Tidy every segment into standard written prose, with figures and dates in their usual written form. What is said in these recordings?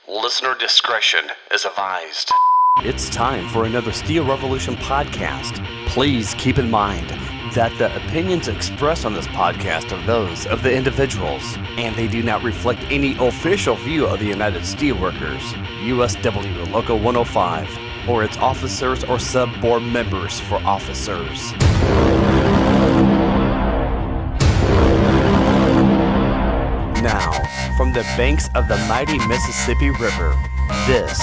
Listener discretion is advised. It's time for another Steel Revolution podcast. Please keep in mind that the opinions expressed on this podcast are those of the individuals, and they do not reflect any official view of the United Steelworkers, USW Local 105, or its officers or sub-board members for officers. Now, from the banks of the mighty Mississippi River, this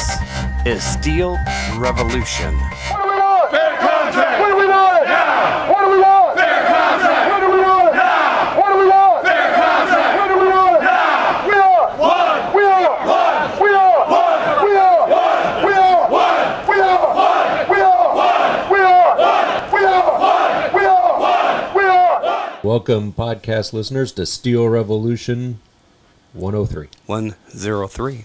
is Steel Revolution. What do we want? Fair contract! What do we want? Now! What do we want? Fair contract! What do we want? Now! What do we want? Fair contract! What do we want? Now! We are! One! We are! One! We are! One! We are! One! We are! One! We are! One! We are! One! We are! One! We are! One! We are! We are! Welcome, podcast listeners, to Steel Revolution 103. 103.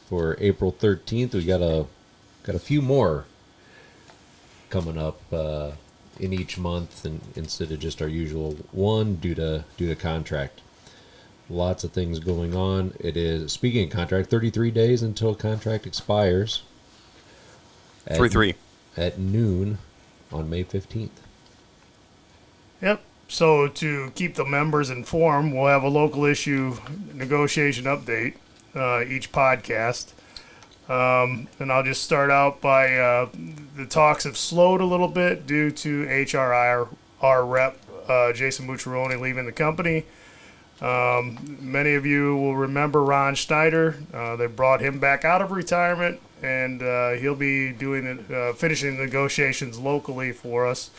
For April 13th, we got a few more coming up in each month, and instead of just our usual one due to contract. Lots of things going on. It is, speaking of contract, 33 days until contract expires. 3-3. At noon on May 15th. Yep. So to keep the members informed, we'll have a local issue negotiation update each podcast. And I'll just start out by the talks have slowed a little bit due to HRIR rep Jason Mucciarone leaving the company. Many of you will remember Ron Schneider. They brought him back out of retirement, and he'll be doing finishing negotiations locally for us.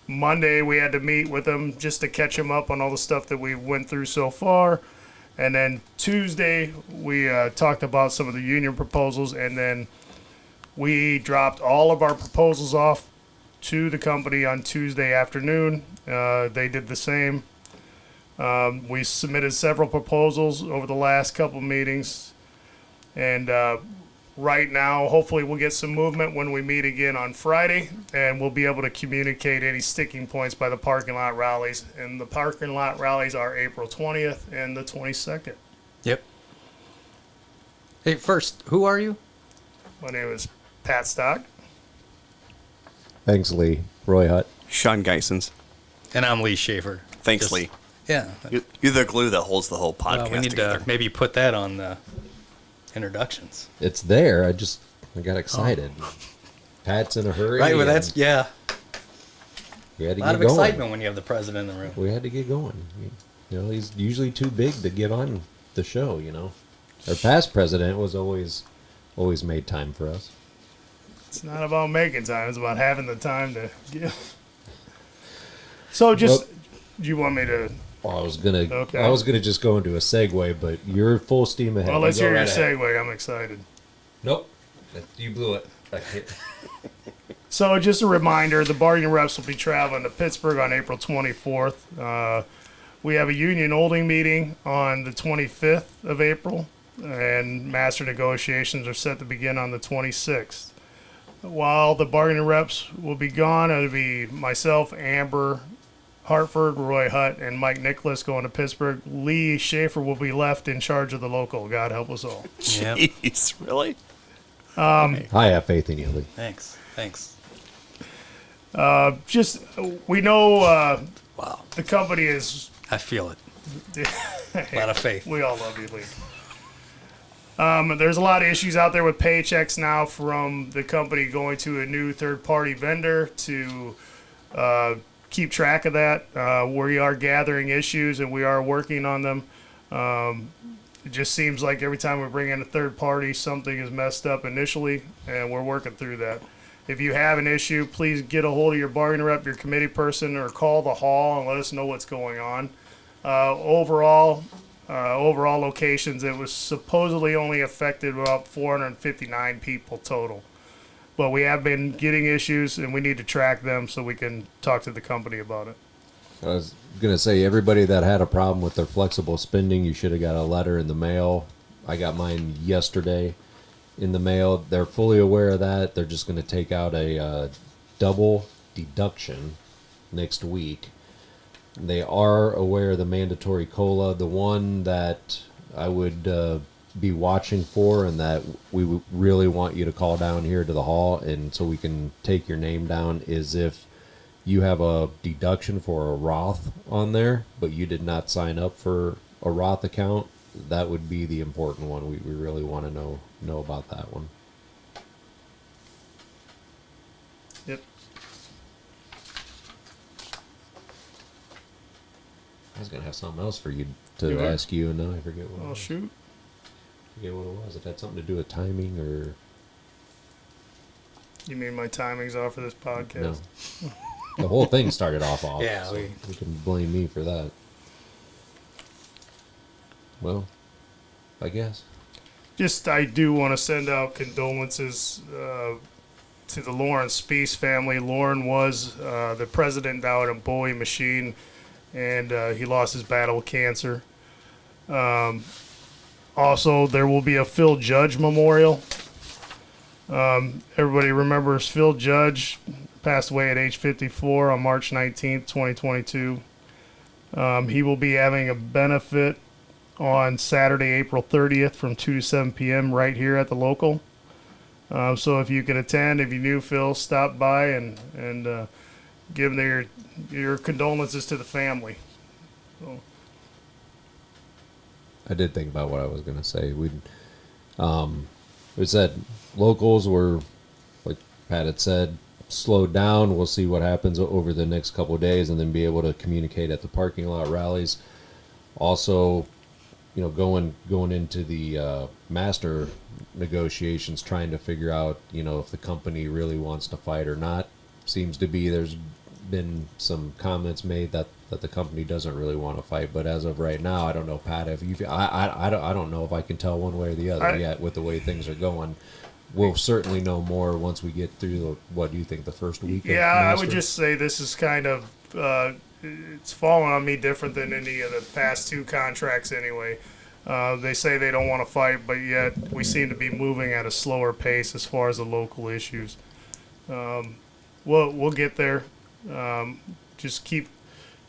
Monday we had to meet with him just to catch him up on all the stuff that we went through so far. And then Tuesday we talked about some of the union proposals, and then we dropped all of our proposals off to the company on Tuesday afternoon. They did the same. We submitted several proposals over the last couple meetings, and right now, hopefully we'll get some movement when we meet again on Friday, and we'll be able to communicate any sticking points by the parking lot rallies. And the parking lot rallies are April 20th and the 22nd. Yep. Hey, first, who are you? My name is Pat Stock. Thanks, Lee. Roy Hutt. Sean Geisens. And I'm Lee Schaefer. Thanks, Just- Lee. Yeah. You're the glue that holds the whole podcast Well, we need together. to maybe put that on the introductions. It's there. I got excited. Pat's in a hurry. Right, well, and that's, yeah. we had to A lot get of going. excitement when you have the president in the room. We had to get going. You know, he's usually too big to get on the show. You know, our past president was always made time for us. It's not about making time, it's about having the time to give. So just, do you want me to, Well, I was Okay. gonna just go into a segue, but you're full steam ahead. well, let's You go hear your right ahead. segue. I'm excited. Nope, you blew it. So just a reminder, the bargaining reps will be traveling to Pittsburgh on April 24th. We have a union holding meeting on the 25th of April, and master negotiations are set to begin on the 26th. While the bargaining reps will be gone, it'll be myself, Amber Hartford, Roy Hutt, and Mike Nicholas going to Pittsburgh. Lee Schaefer will be left in charge of the local. God help us all. Yep. Jeez, really? I have faith in you, Lee. Thanks. Just, we know Wow. the company is... I feel it. A lot of faith. We all love you, Lee. There's a lot of issues out there with paychecks now from the company going to a new third-party vendor to keep track of that. We are gathering issues, and we are working on them. It just seems like every time we bring in a third party, something is messed up initially, and we're working through that. If you have an issue, please get a hold of your bargaining rep, your committee person, or call the hall and let us know what's going on. Overall locations, it was supposedly only affected about 459 people total. But we have been getting issues, and we need to track them so we can talk to the company about it. I was gonna say, everybody that had a problem with their flexible spending, you should have got a letter in the mail. I got mine yesterday in the mail. They're fully aware of that. They're just gonna take out a double deduction next week. They are aware of the mandatory COLA. The one that I would be watching for, and that we really want you to call down here to the hall, and so we can take your name down, is if you have a deduction for a Roth on there, but you did not sign up for a Roth account. That would be the important one. We really want to know about that one. Yep. I was gonna have something else for you to You are? ask you, and now I forget what. Oh, shoot. Forget what it was. It had something to do with timing, or You mean my timing's off for this podcast? no? The whole thing started off. Yeah, so we- you can blame me for that. Well, I guess. Just, I do want to send out condolences to the Lawrence Spees family. Lauren was the president down at Bowie Machine, and he lost his battle with cancer. Also, there will be a Phil Judge memorial. Everybody remembers Phil Judge, passed away at age 54 on March 19th, 2022. He will be having a benefit on Saturday, April 30th from 2 to 7 p.m. right here at the local. So if you can attend, if you knew Phil, stop by and give your condolences to the family. So, I did think about what I was gonna say. We said locals were, like Pat had said, slowed down. We'll see what happens over the next couple of days, and then be able to communicate at the parking lot rallies. Also, going into the master negotiations, trying to figure out, if the company really wants to fight or not. Seems to be there's been some comments made that the company doesn't really want to fight, but as of right now, I don't know, Pat. If you, I don't know if I can tell one way or the other yet with the way things are going. We'll certainly know more once we get through what do you think, the first week? yeah, I would Master? just say this is kind of it's fallen on me different than any of the past two contracts anyway. They say they don't want to fight, but yet we seem to be moving at a slower pace as far as the local issues. We'll get there. Just keep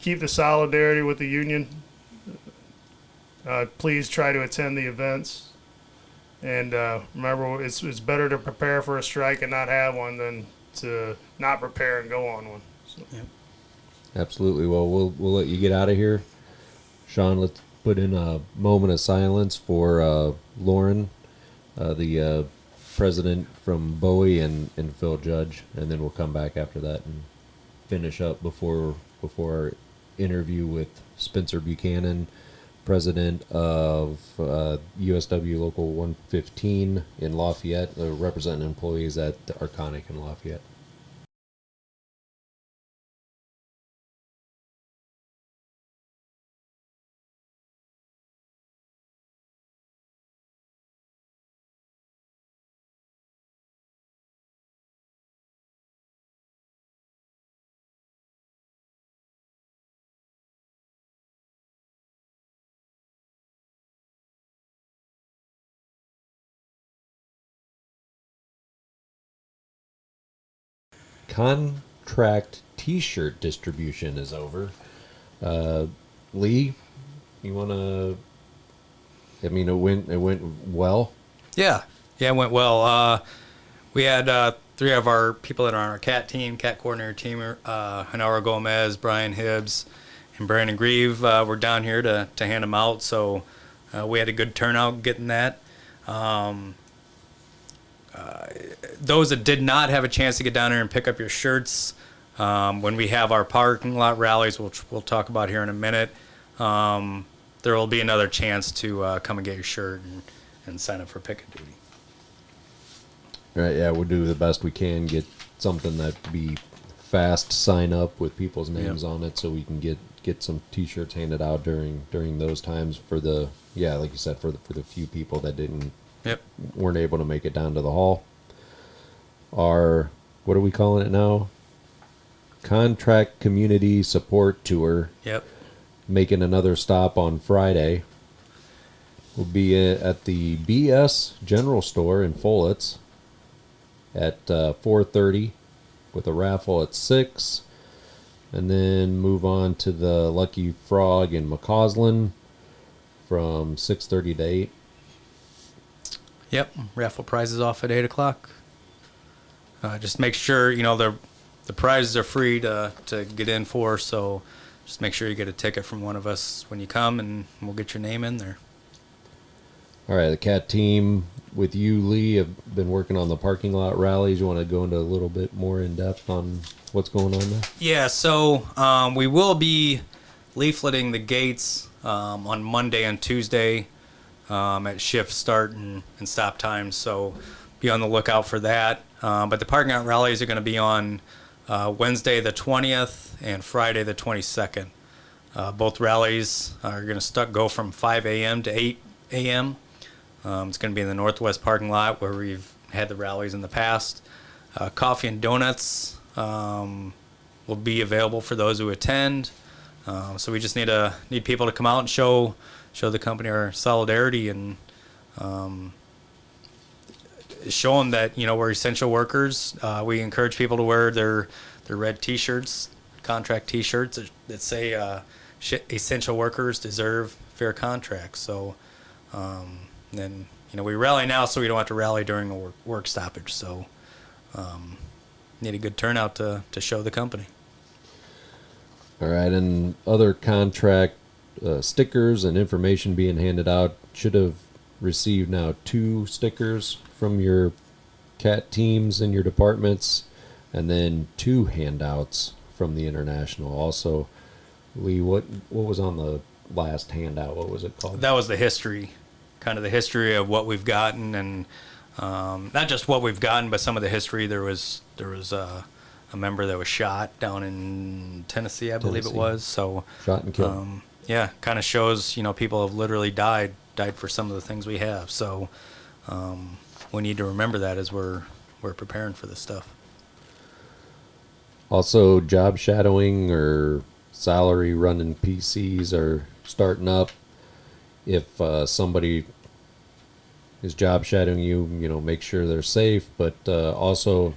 the solidarity with the union. Please try to attend the events. And remember, it's better to prepare for a strike and not have one than to not prepare and go on one. So. Absolutely. Well, we'll let you get out of here. Sean, let's put in a moment of silence for Lauren, the president from Bowie, and Phil Judge, and then we'll come back after that and finish up before our interview with Spencer Buchanan, president of USW Local 115 in Lafayette, representing employees at Arconic in Lafayette. Contract T-shirt distribution is over. Lee, you want to? I mean, it went well. Yeah, it went well. We had 3 of our people that are on our cat coordinator team, Hanara Gomez, Brian Hibbs, and Brandon Grieve were down here to hand them out. So we had a good turnout getting that. Those that did not have a chance to get down here and pick up your shirts, when we have our parking lot rallies, which we'll talk about here in a minute, there will be another chance to come and get your shirt and sign up for picket duty. Right, yeah, we'll do the best we can, get something that be fast sign up with people's names on it, so we can get some T-shirts handed out during those times for the, like you said, for the few people that weren't able to make it down to the hall. Our, what are we calling it now? Contract Community Support Tour. Yep. Making another stop on Friday. We'll be at the BS General Store in Folitz at 4:30 with a raffle at 6, and then move on to the Lucky Frog in McCausland from 6:30 to 8. Yep, raffle prizes off at 8 o'clock. Just make sure, the prizes are free to get in for, so just make sure you get a ticket from one of us when you come, and we'll get your name in there. All right, the CAT team with you, Lee, have been working on the parking lot rallies. You want to go into a little bit more in depth on what's going on there? Yeah, so we will be leafleting the gates on Monday and Tuesday at shift start and stop times, so be on the lookout for that. But the parking lot rallies are going to be on Wednesday the 20th and Friday the 22nd. Both rallies are going to go from 5 a.m. to 8 a.m. It's going to be in the northwest parking lot where we've had the rallies in the past. Coffee and donuts will be available for those who attend. So we just need people to come out and show the company our solidarity and show them that we're essential workers. We encourage people to wear their red T-shirts, contract T-shirts that say essential workers deserve fair contracts. So then we rally now so we don't have to rally during a work stoppage. So need a good turnout to show the company. All right, and other contract stickers and information being handed out. Should have received now 2 stickers from your CAT teams in your departments, and then 2 handouts from the International. Also, Lee, what was on the last handout? What was it called? That was the history, kind of the history of what we've gotten, and not just what we've gotten, but some of the history. There was a member that was shot down in Tennessee, I believe it was. So shot and killed. Yeah, kind of shows people have literally died for some of the things we have. So we need to remember that as we're preparing for this stuff. Also, job shadowing or salary running PCs are starting up. If somebody is job shadowing you, make sure they're safe, but also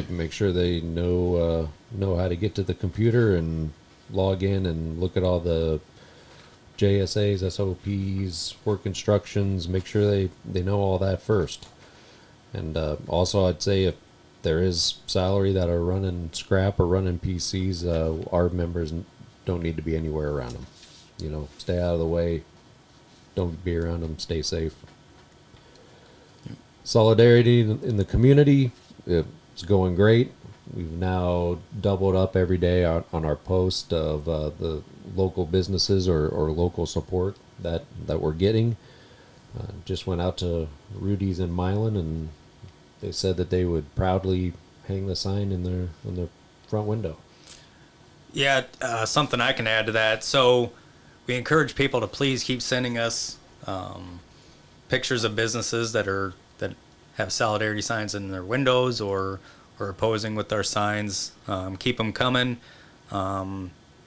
make sure they know how to get to the computer and log in and look at all the JSAs, SOPs, work instructions. Make sure they know all that first. And also, I'd say if there is salary that are running scrap or running PCs, our members don't need to be anywhere around them. Stay out of the way. Don't be around them. Stay safe. Solidarity in the community, it's going great. We've now doubled up every day on our post of the local businesses or local support that we're getting. Just went out to Rudy's in Milan, and they said that they would proudly hang the sign in their front window. Yeah, something I can add to that. So we encourage people to please keep sending us pictures of businesses that have solidarity signs in their windows or posing with our signs. Keep them coming.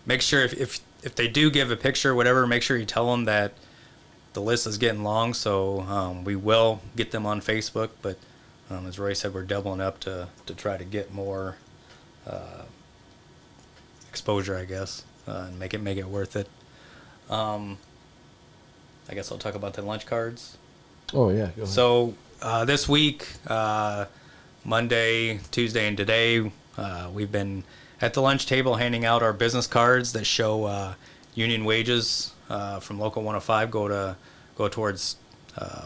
Make sure if they do give a picture or whatever, make sure you tell them that the list is getting long. So we will get them on Facebook, but as Roy said, we're doubling up to try to get more exposure, I guess, and make it worth it. I guess I'll talk about the lunch cards. Oh yeah, go ahead. So this week, Monday, Tuesday, and today, we've been at the lunch table handing out our business cards that show union wages from Local 105 go towards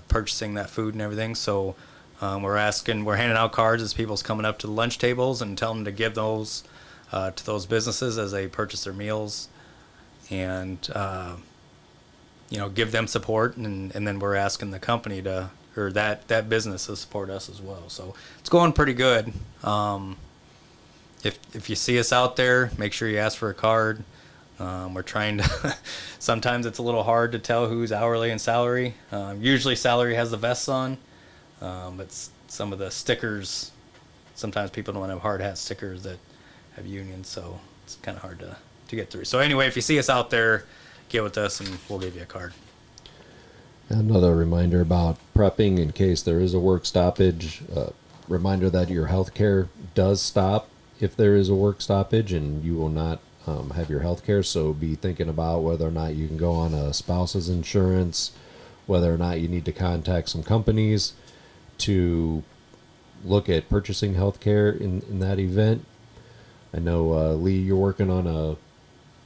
purchasing that food and everything. So we're handing out cards as people's coming up to the lunch tables and telling them to give those to those businesses as they purchase their meals, and give them support, and then we're asking the company or that business to support us as well. So it's going pretty good. If you see us out there, make sure you ask for a card. We're trying to. Sometimes it's a little hard to tell who's hourly and salary. Usually salary has the vests on, but some of the stickers, sometimes people don't have hard hat stickers that have unions, so it's kind of hard to get through. So anyway, if you see us out there, get with us and we'll give you a card. Another reminder about prepping in case there is a work stoppage. Reminder that your health care does stop if there is a work stoppage, and you will not have your health care. So be thinking about whether or not you can go on a spouse's insurance, whether or not you need to contact some companies. to look at purchasing healthcare in that event. I know, Lee, you're working on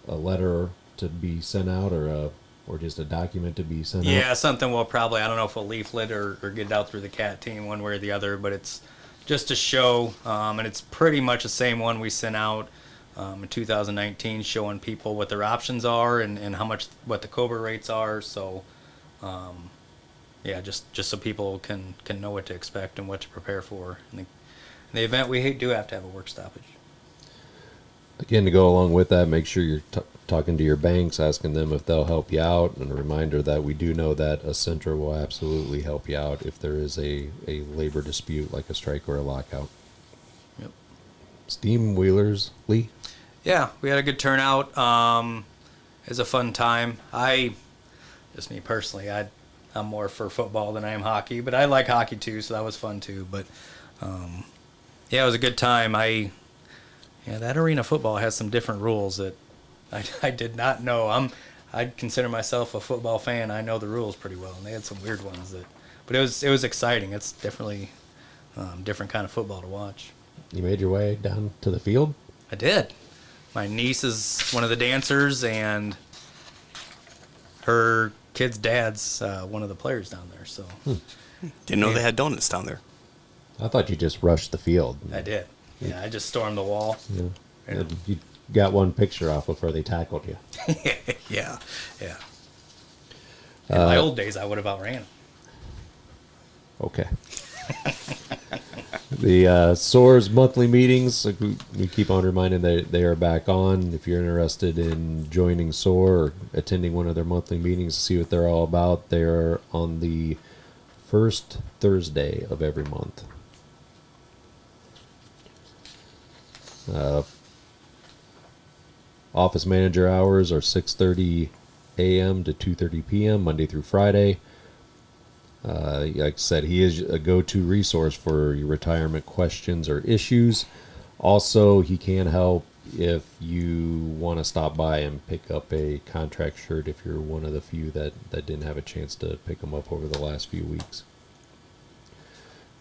a letter to be sent out or just a document to be sent out. Yeah, something we'll probably, I don't know if we'll leaflet or get it out through the CAT team one way or the other, but it's just to show, and it's pretty much the same one we sent out in 2019, showing people what their options are and how much, what the COBRA rates are. So, yeah, just so people can know what to expect and what to prepare for. In the event, we do have to have a work stoppage. Again, to go along with that, make sure you're talking to your banks, asking them if they'll help you out. And a reminder that we do know that Accenture will absolutely help you out if there is a labor dispute like a strike or a lockout. Yep. Steam Wheelers, Lee? Yeah, we had a good turnout. It was a fun time. Just me personally, I'm more for football than I am hockey, but I like hockey too, so that was fun too. But yeah, it was a good time. Yeah, that arena football has some different rules that I did not know. I'd consider myself a football fan. I know the rules pretty well, and they had some weird ones but it was exciting. It's definitely different kind of football to watch. You made your way down to the field? I did. My niece is one of the dancers, and her kid's dad's one of the players down there. So Didn't know they had donuts down there. I thought you just rushed the field. I did. Yeah, I just stormed the wall. Yeah. Yeah. You got one picture off before they tackled you. Yeah. In my old days, I would have outran him. Okay. The SOAR's monthly meetings, like we keep on reminding that they are back on. If you're interested in joining SOAR or attending one of their monthly meetings to see what they're all about, they're on the first Thursday of every month. Office manager hours are 6:30 a.m. to 2:30 p.m. Monday through Friday. Like I said, he is a go-to resource for your retirement questions or issues. Also, he can help if you want to stop by and pick up a contract shirt if you're one of the few that didn't have a chance to pick them up over the last few weeks.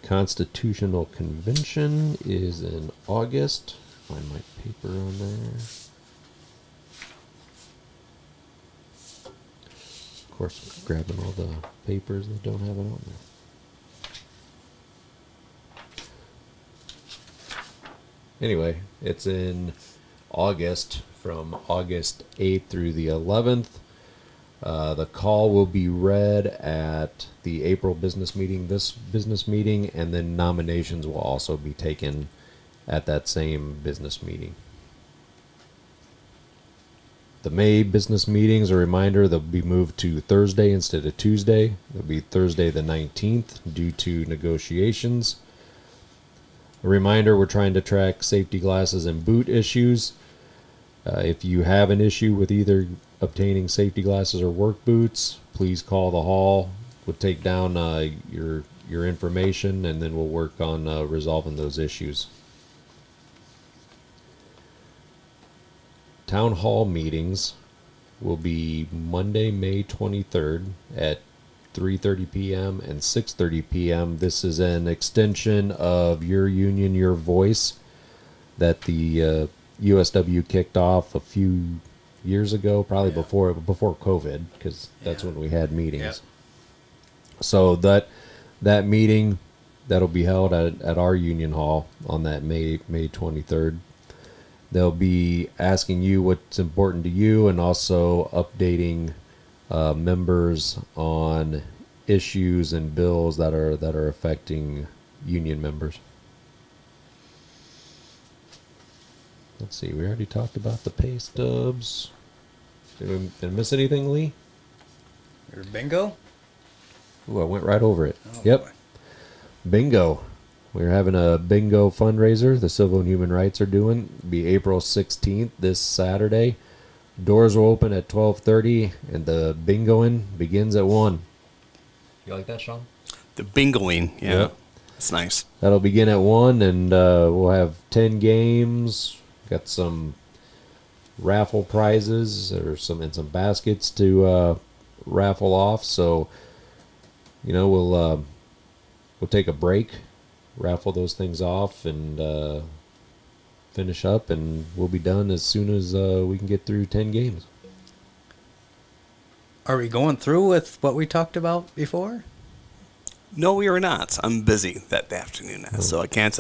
Constitutional Convention is in August. Find my paper on there. Of course, grabbing all the papers that don't have it on there. Anyway, it's in August, from August 8th through the 11th. The call will be read at the April business meeting, this business meeting, and then nominations will also be taken at that same business meeting. The May business meetings, a reminder, they'll be moved to Thursday instead of Tuesday. It'll be Thursday the 19th due to negotiations. A reminder, we're trying to track safety glasses and boot issues. If you have an issue with either obtaining safety glasses or work boots, please call the hall. We'll take down your information, and then we'll work on resolving those issues. Town hall meetings will be Monday, May 23rd at 3:30 p.m. and 6:30 p.m. This is an extension of Your Union, Your Voice that the USW kicked off a few years ago, probably before COVID, because that's when we had meetings. Yep. So that meeting, that'll be held at our Union Hall on that May 23rd. They'll be asking you what's important to you and also updating members on issues and bills that are affecting union members. Let's see, we already talked about the pay stubs. Did I miss anything, Lee? Your bingo? Ooh, I went right over it. Oh, Yep. boy. Bingo. We're having a bingo fundraiser. The Civil and Human Rights are doing. It'll be April 16th, this Saturday. Doors will open at 12:30, and the bingoing begins at 1. You like that, Sean? The bingoing, yeah. Yep. That's nice. That'll begin at 1, and we'll have 10 games. Got some raffle prizes or some baskets to raffle off. So, we'll we'll take a break, raffle those things off, and finish up, and we'll be done as soon as we can get through 10 games. Are we going through with what we talked about before? No, we are not. I'm busy that afternoon, so I can't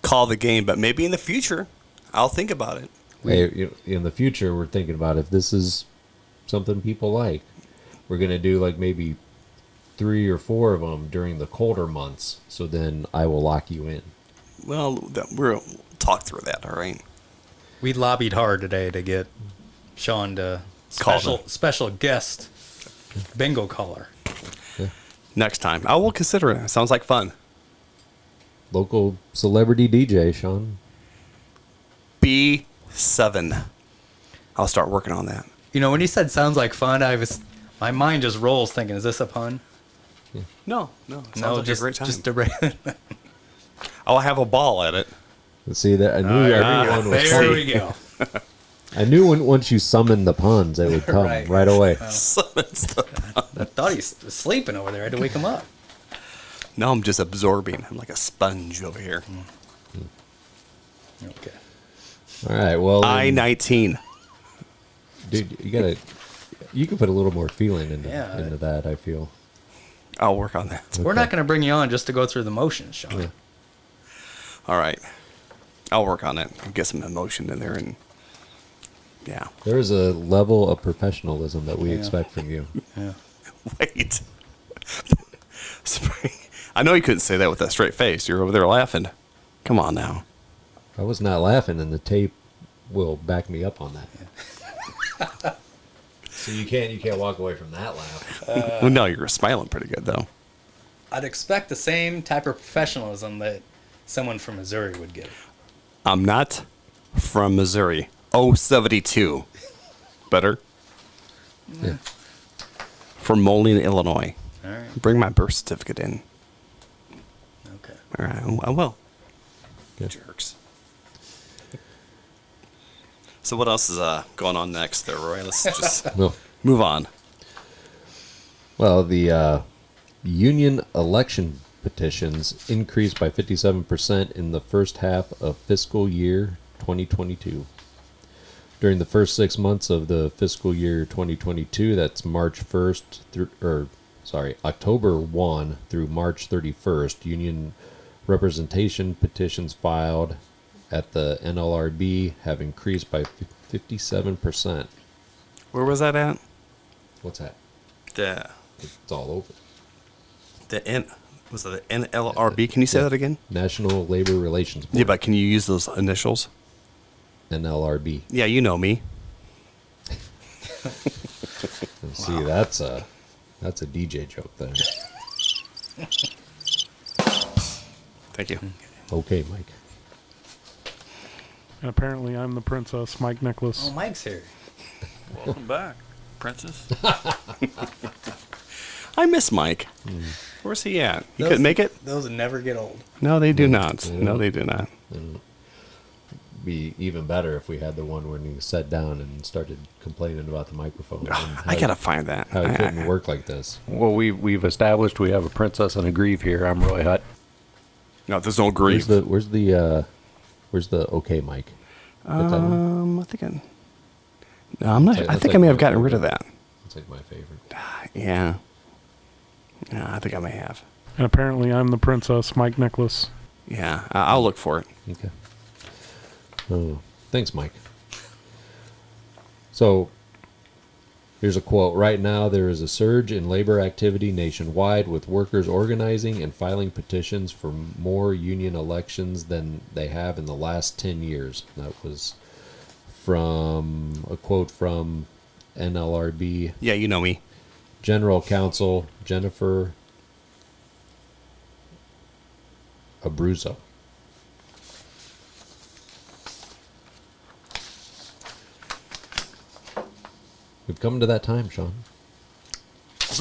call the game. But maybe in the future, I'll think about it. Hey, in the future, we're thinking about if this is something people like, we're going to do like maybe 3 or 4 of them during the colder months. So then I will lock you in. Well, we'll talk through that, all right? We lobbied hard today to get Sean to Call special guest bingo caller. Next time. I will consider it. Sounds like fun. Local celebrity DJ, Sean. B7. I'll start working on that. You know, when he said sounds like fun, my mind just rolls thinking, is this a pun? No. Sounds No, like just a great time. just a I'll have a ball at it. Let's see that. I knew everyone was There funny. we go. I knew once you summoned the puns, it would come right away. So it's the- I thought he was sleeping over there. I had to wake him up. now I'm just absorbing. I'm like a sponge over here. Okay. All right. Well, then, I-19. dude, you can put a little more feeling into Yeah. into that. I feel. I'll work on that. We're not going to bring you on just to go through the motions, Sean. Yeah. All right. I'll work on it. Get some emotion in there and yeah. There is a level of professionalism that we expect from you. Yeah. Wait. Spring. I know you couldn't say that with a straight face. You're over there laughing. Come on now. I was not laughing, and the tape will back me up on that. So you can't walk away from that laugh. Well, no, you're smiling pretty good though. I'd expect the same type of professionalism that someone from Missouri would give. I'm not from Missouri. 072. Better? Yeah. From Moline, Illinois. All right. Bring my birth certificate in. Okay. All right. I will. Okay. Jerks. So what else is going on next there, Roy? Let's just Well, move on. well, the union election petitions increased by 57% in the first half of fiscal year 2022. During the first 6 months of the fiscal year 2022, that's October 1 through March 31st, union representation petitions filed at the NLRB have increased by 57%. Where was that at? What's that? The It's all over. Was it the NLRB? Can you say that again? National Labor Relations Board. Yeah, but can you use those initials? NLRB. Yeah, you know me. And see, that's a DJ joke there. Thank you. Okay, Mike. And apparently I'm the princess, Mike Nicholas. Oh, Mike's here. Welcome back, Princess. I miss Mike. Where's he at? He Those- couldn't make it? Those never get old. No, they do not. No, they do not. Be even better if we had the one when he sat down and started complaining about the microphone. and I gotta find that. how it couldn't work like this. Well, we've established we have a princess and a grieve here. I'm Roy Hutt. No, there's no Where's grief. where's the okay Mike? Put that in. I think no, I'm not. I That's think like I may have my gotten rid of favorite. that. It's like my favorite. Yeah. Yeah, I think I may have. And apparently I'm the princess, Mike Nicholas. Yeah, I'll look for it. Okay. Oh, thanks, Mike. So, here's a quote. Right now, there is a surge in labor activity nationwide, with workers organizing and filing petitions for more union elections than they have in the last 10 years. That was from a quote from NLRB Yeah, you know me. General Counsel Jennifer Abruzzo. We've come to that time, Sean.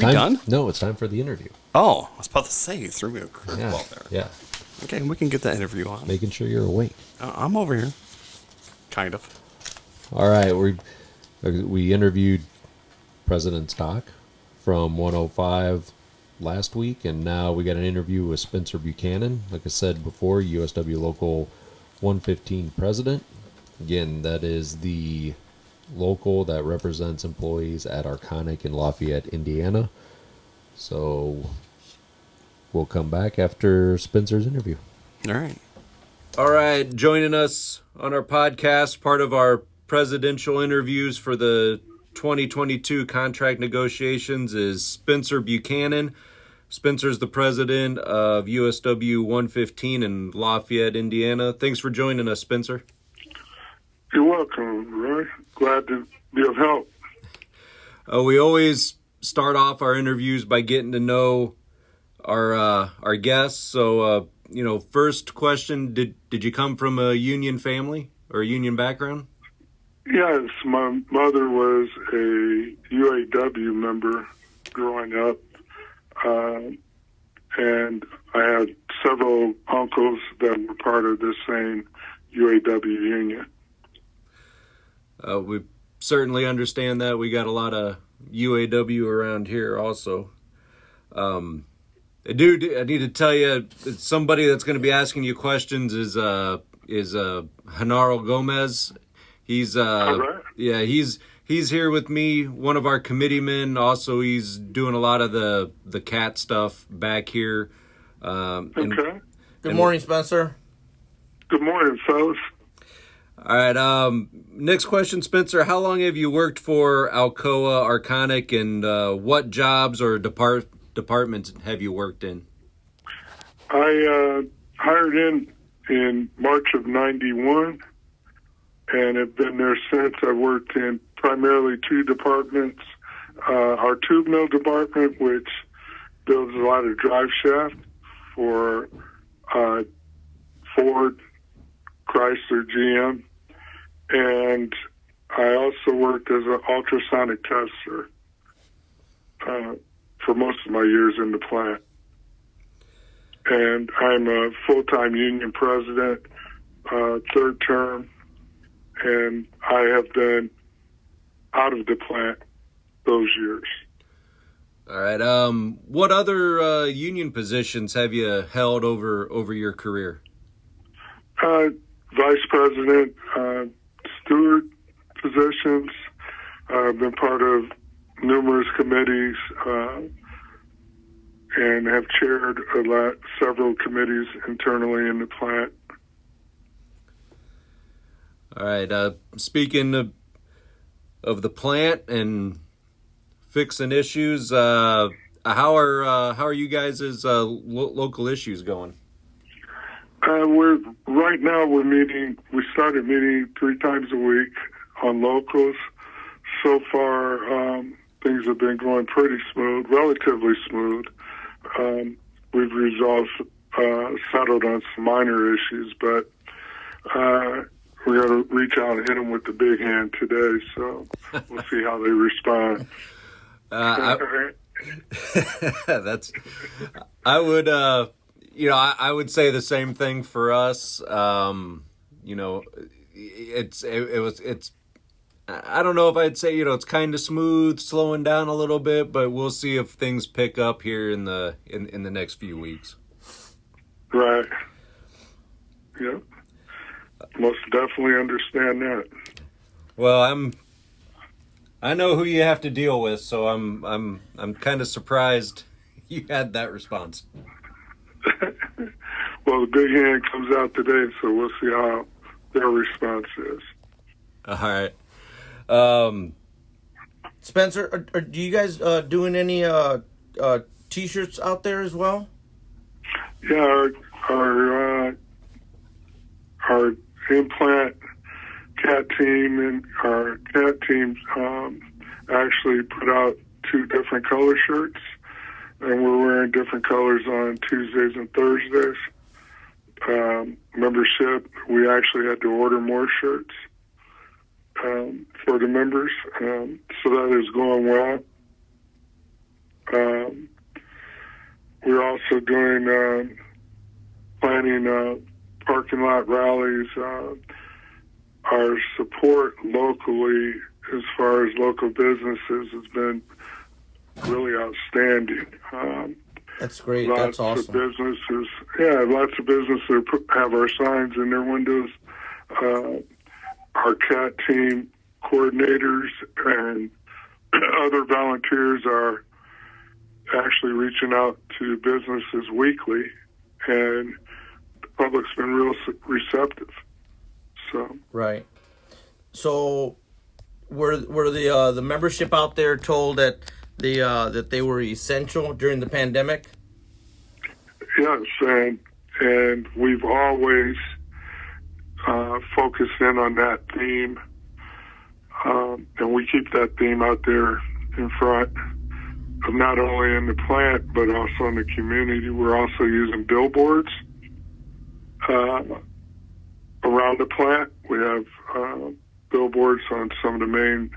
Are we done? No, it's time for the interview. Oh, I was about to say you threw me a Yeah, curveball there. yeah. Okay, we can get that interview on. Making sure you're awake. I'm over here. Kind of. All right, we interviewed President Stock from 105 last week, and now we got an interview with Spencer Buchanan. Like I said before, USW Local 115 president. Again, that is the local that represents employees at Arconic in Lafayette, Indiana. So we'll come back after Spencer's interview. All right. All right, joining us on our podcast, part of our presidential interviews for the 2022 contract negotiations, is Spencer Buchanan. Spencer's the president of USW 115 in Lafayette, Indiana. Thanks for joining us, Spencer. You're welcome, Roy. Glad to be of help. We always start off our interviews by getting to know our guests. So, first question, did you come from a union family or a union background? Yes, my mother was a UAW member growing up, and I had several uncles that were part of the same UAW union. We certainly understand that. We got a lot of UAW around here also. I need to tell you, somebody that's going to be asking you questions is Genaro Gomez. He's he's here with me, one of our committeemen. Also, he's doing a lot of the CAT stuff back here. Okay. Good morning, Spencer. Good morning, fellas. All right. Next question, Spencer. How long have you worked for Alcoa Arconic, and what jobs or departments have you worked in? I hired in March of '91, and have been there since. I worked in primarily two departments. Our tube mill department, which builds a lot of drive shaft for Ford, Chrysler, GM, and I also worked as an ultrasonic tester for most of my years in the plant. And I'm a full-time union president, third term, and I have been out of the plant those years. All right. What other union positions have you held over your career? Vice president, steward positions. I've been part of numerous committees and have chaired several committees internally in the plant. All right. Speaking of the plant and fixing issues, how are you guys' local issues going? Right now we're meeting. We started meeting 3 times a week on locals. So far, things have been going pretty smooth, relatively smooth. We've settled on some minor issues, but we got to reach out and hit them with the big hand today. So we'll see how they respond. I would say the same thing for us. I don't know if I'd say, it's kind of smooth, slowing down a little bit, but we'll see if things pick up here in the next few weeks. Right. Yep. Most definitely understand that. Well, I know who you have to deal with, so I'm kind of surprised you had that response. Well, the big hand comes out today, so we'll see how their response is. All right. Spencer, are you guys doing any T-shirts out there as well? Yeah, our implant CAT team and our CAT teams actually put out 2 different color shirts, and we're wearing different colors on Tuesdays and Thursdays. Membership, we actually had to order more shirts for the members, so that is going well. We're also doing planning parking lot rallies. Our support locally, as far as local businesses, has been really outstanding. That's great. Lots That's awesome. of businesses. Yeah, lots of businesses have our signs in their windows. Our CAT team coordinators and other volunteers are actually reaching out to businesses weekly, and the public's been real receptive. So Right. So, were the membership out there told that that they were essential during the pandemic? yes, and we've always focused in on that theme, and we keep that theme out there in front of not only in the plant but also in the community. We're also using billboards around the plant. We have billboards on some of the main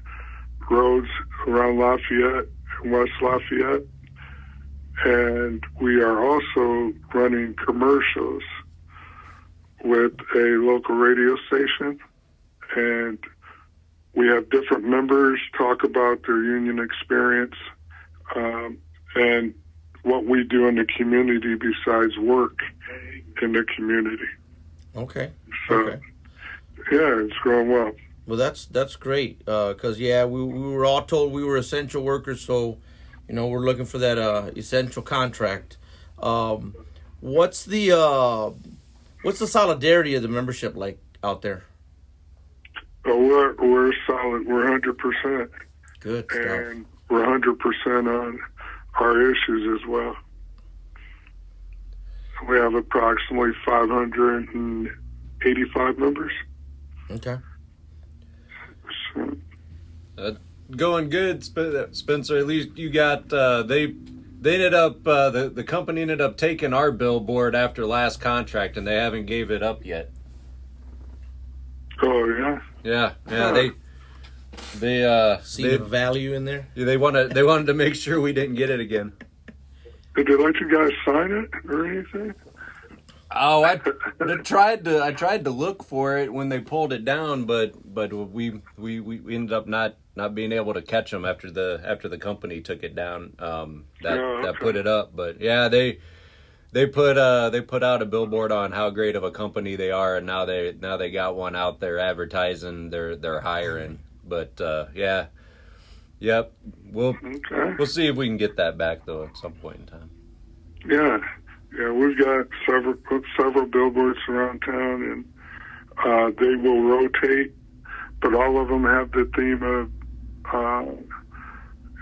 roads around Lafayette and West Lafayette. And we are also running commercials with a local radio station. And we have different members talk about their union experience and what we do in the community besides work in the community. Okay. So, Okay. yeah, it's going well. Well, that's great. Because we were all told we were essential workers, so we're looking for that essential contract. What's the solidarity of the membership like out there? Oh, we're solid. We're 100%. Good stuff. And we're 100% on our issues as well. We have approximately 585 members. Okay. So, Going good, Spencer. At least you got they ended up the company ended up taking our billboard after last contract, and they haven't gave it up yet. oh, yeah? Yeah, Huh. they See the value in there? they wanted to make sure we didn't get it again. Did they let you guys sign it or anything? Oh, I tried to look for it when they pulled it down, but we ended up not being able to catch them after the company took it down. That put it up, but yeah, they put out a billboard on how great of a company they are, and now they got one out there advertising they're hiring. But yeah, yep, we'll see if we can get that back though at some point in time. Yeah. Yeah, we've got several billboards around town, and they will rotate, but all of them have the theme of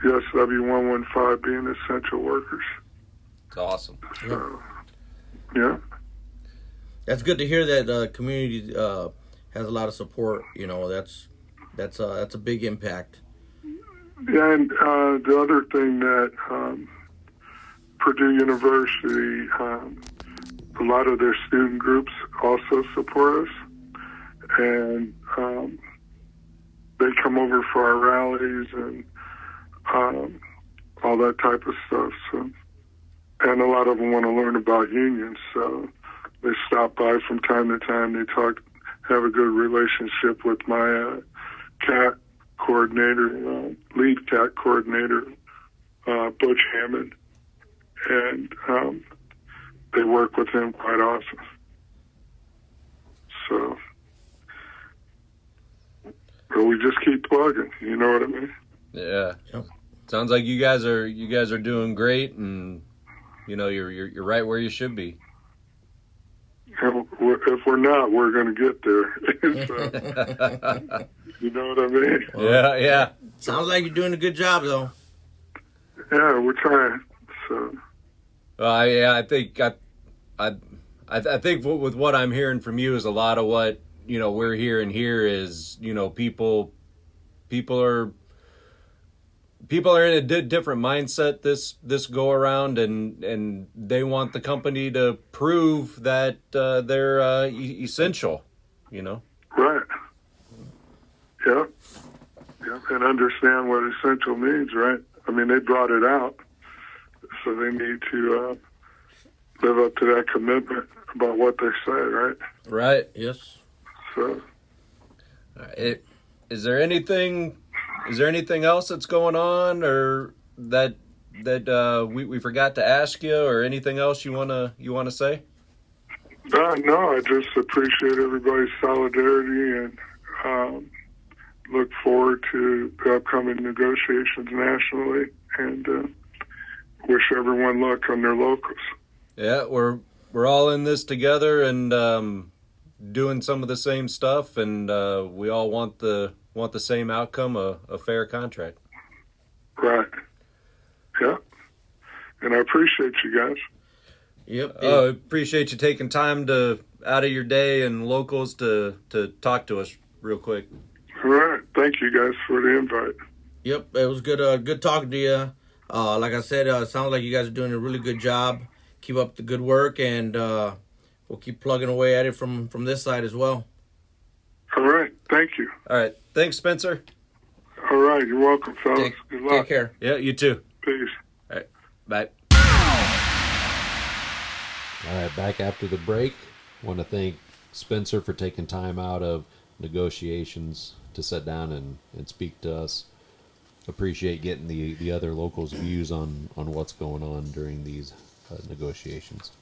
SW115 being essential workers. It's awesome. So, yeah. That's good to hear that the community has a lot of support. That's a big impact. Yeah, and the other thing that Purdue University, a lot of their student groups also support us, and they come over for our rallies and all that type of stuff. So, and a lot of them want to learn about unions, so they stop by from time to time. They have a good relationship with my CAT coordinator, lead CAT coordinator, Butch Hammond. And they work with him quite often. So, but we just keep plugging. You know what I mean? Yeah. Yep. Sounds like you guys are doing great, and you're right where you should be. If we're not, we're going to get there. So, you know what I mean? Yeah. Sounds like you're doing a good job, though. Yeah, we're trying. So. I think with what I'm hearing from you is a lot of what we're hearing here is people are in a different mindset this go around, and they want the company to prove that they're essential. Right. Yeah. Yeah, and understand what essential means. Right. I mean, they brought it out. So they need to live up to that commitment about what they say, right? Right. Yes. So, is there anything else that's going on, or that that we forgot to ask you, or anything else you wanna say? No, I just appreciate everybody's solidarity and look forward to the upcoming negotiations nationally, and wish everyone luck on their locals. Yeah, we're all in this together and doing some of the same stuff, and we all want the same outcome, a fair contract. Right. Yeah. And I appreciate you guys. Yep. Appreciate you taking time out of your day and locals to talk to us real quick. All right. Thank you guys for the invite. Yep. It was good. Good talking to you. Like I said, it sounds like you guys are doing a really good job. Keep up the good work, and we'll keep plugging away at it from this side as well. All right. Thank you. All right. Thanks, Spencer. All right. You're welcome, fellas. Good luck. Take care. Yeah, you too. Peace. All right. Bye. All right, back after the break. Want to thank Spencer for taking time out of negotiations to sit down and speak to us. Appreciate getting the other locals' views on what's going on during these negotiations.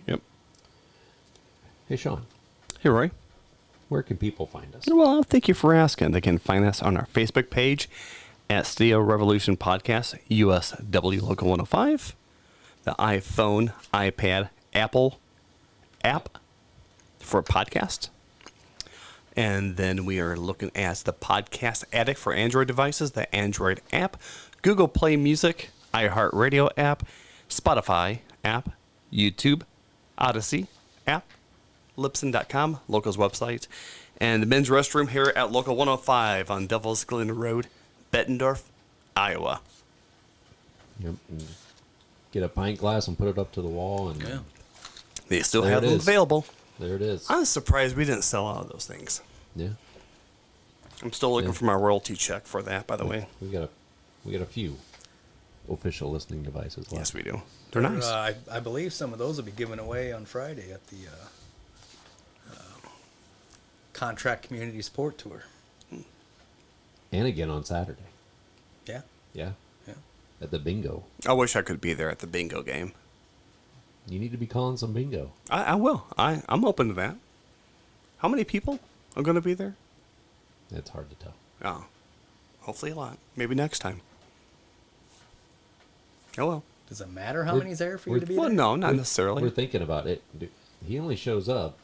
Yep. Hey, Sean. Hey, Roy. Where can people find us? Well, thank you for asking. They can find us on our Facebook page at Steel Revolution Podcast, USW Local 105, the iPhone, iPad, Apple app for podcast. And then we are looking at the Podcast Addict for Android devices, the Android app, Google Play Music, iHeartRadio app, Spotify app, YouTube, Odyssey app, Libsyn.com, Local's website, and the men's restroom here at Local 105 on Devil's Glen Road, Bettendorf, Iowa. Yep. And get a pint glass and put it up to the wall, and They still there have it them is. available. There it is. I'm surprised we didn't sell out of those things. Yeah. I'm still looking for my royalty check for that, by the way. We got a few official listening devices left. Yes, we do. They're nice. I believe some of those will be given away on Friday at the Contract Community Sport Tour. And again on Saturday. Yeah. Yeah. Yeah. At the bingo. I wish I could be there at the bingo game. You need to be calling some bingo. I will. I'm open to that. How many people are going to be there? It's hard to tell. Oh, hopefully a lot. Maybe next time. Oh, well. Does it matter how many's there for you to be Well, there? no, not necessarily. We're thinking about it. He only shows up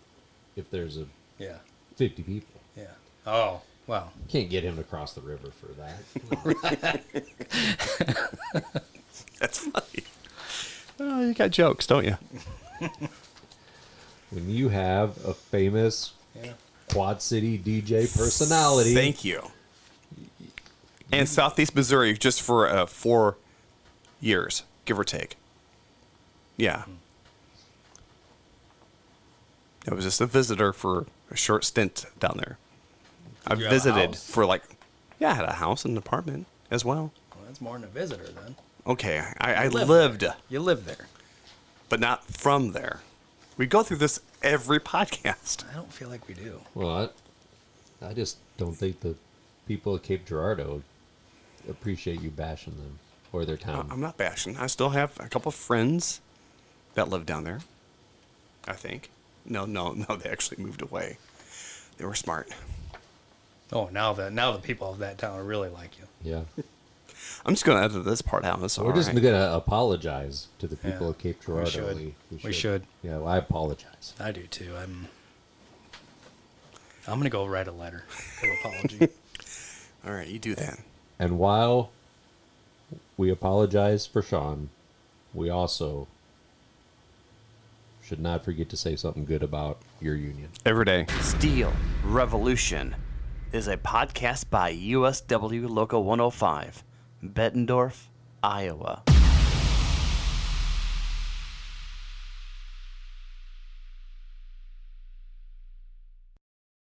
if there's a Yeah. 50 people. Yeah. Oh, wow. Can't get him to cross the river for that. That's funny. Oh, you got jokes, don't you? When you have a famous Yeah. Quad City DJ personality. Thank you. And Southeast Missouri just for 4 years, give or take. Yeah. I was just a visitor for a short stint down there. I You have a visited house? for I had a house and an apartment as well. Well, that's more than a visitor then. Okay, I live lived, there. You live there. but not from there. We go through this every podcast. I don't feel like we do. Well, I just don't think the people of Cape Girardeau appreciate you bashing them or their town. I'm not bashing. I still have a couple of friends that live down there. I think. No, they actually moved away. They were smart. Oh, now the people of that town really like you. Yeah. I'm just going to edit this part out. It's We're all just right. going to apologize to the people Yeah. of Cape Girardeau. should. We should. Yeah, well, I apologize. I do too. I'm gonna go write a letter of apology. All right, you do that. And while we apologize for Sean, we also should not forget to say something good about your union. Every day. Steel Revolution is a podcast by USW Local 105, Bettendorf, Iowa.